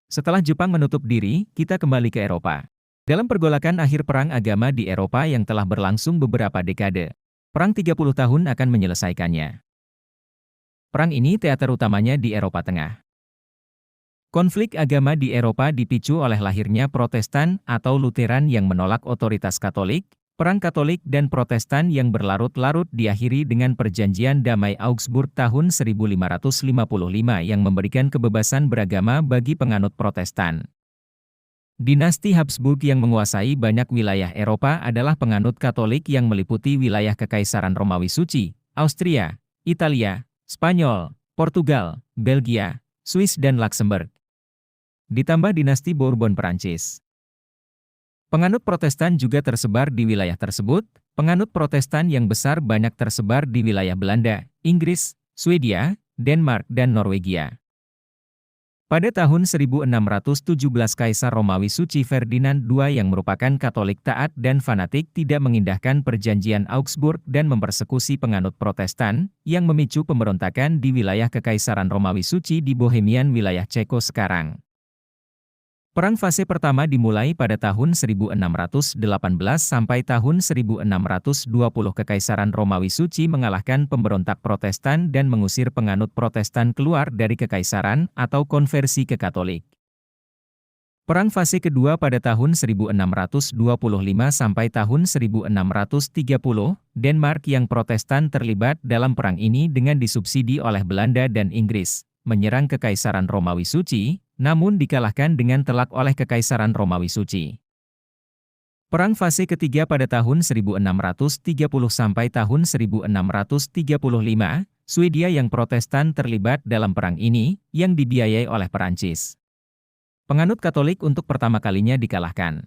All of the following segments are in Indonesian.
Setelah Jepang menutup diri, kita kembali ke Eropa. Dalam pergolakan akhir perang agama di Eropa yang telah berlangsung beberapa dekade, Perang 30 tahun akan menyelesaikannya. Perang ini teater utamanya di Eropa Tengah. Konflik agama di Eropa dipicu oleh lahirnya Protestan atau Lutheran yang menolak otoritas Katolik. Perang Katolik dan Protestan yang berlarut-larut diakhiri dengan Perjanjian Damai Augsburg tahun 1555 yang memberikan kebebasan beragama bagi penganut Protestan. Dinasti Habsburg yang menguasai banyak wilayah Eropa adalah penganut Katolik yang meliputi wilayah Kekaisaran Romawi Suci, Austria, Italia, Spanyol, Portugal, Belgia, Swiss dan Luxembourg. Ditambah dinasti Bourbon Perancis. Penganut Protestan juga tersebar di wilayah tersebut. Penganut Protestan yang besar banyak tersebar di wilayah Belanda, Inggris, Swedia, Denmark dan Norwegia. Pada tahun 1617 Kaisar Romawi Suci Ferdinand II yang merupakan Katolik taat dan fanatik tidak mengindahkan Perjanjian Augsburg dan mempersekusi penganut Protestan, yang memicu pemberontakan di wilayah Kekaisaran Romawi Suci di Bohemian wilayah Ceko sekarang. Perang fase pertama dimulai pada tahun 1618 sampai tahun 1620 Kekaisaran Romawi Suci mengalahkan pemberontak Protestan dan mengusir penganut Protestan keluar dari Kekaisaran atau konversi ke Katolik. Perang fase kedua pada tahun 1625 sampai tahun 1630, Denmark yang Protestan terlibat dalam perang ini dengan disubsidi oleh Belanda dan Inggris, menyerang Kekaisaran Romawi Suci, namun dikalahkan dengan telak oleh Kekaisaran Romawi Suci. Perang fase ketiga pada tahun 1630 sampai tahun 1635, Swedia yang Protestan terlibat dalam perang ini, yang dibiayai oleh Perancis. Penganut Katolik untuk pertama kalinya dikalahkan.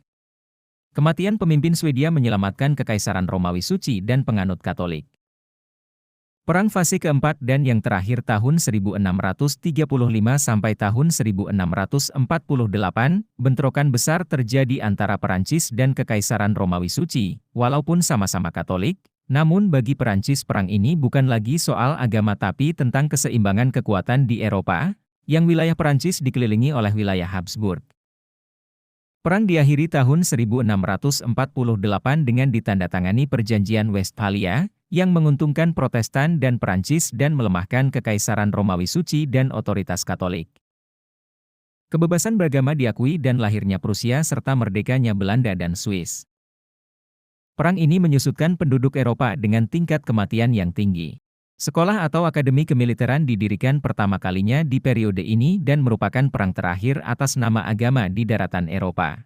Kematian pemimpin Swedia menyelamatkan Kekaisaran Romawi Suci dan penganut Katolik. Perang fase keempat dan yang terakhir tahun 1635 sampai tahun 1648, bentrokan besar terjadi antara Perancis dan Kekaisaran Romawi Suci. Walaupun sama-sama Katolik, namun bagi Perancis perang ini bukan lagi soal agama tapi tentang keseimbangan kekuatan di Eropa, yang wilayah Perancis dikelilingi oleh wilayah Habsburg. Perang diakhiri tahun 1648 dengan ditandatangani Perjanjian Westphalia, yang menguntungkan Protestan dan Perancis dan melemahkan Kekaisaran Romawi Suci dan otoritas Katolik. Kebebasan beragama diakui dan lahirnya Prusia serta merdekanya Belanda dan Swiss. Perang ini menyusutkan penduduk Eropa dengan tingkat kematian yang tinggi. Sekolah atau akademi kemiliteran didirikan pertama kalinya di periode ini dan merupakan perang terakhir atas nama agama di daratan Eropa.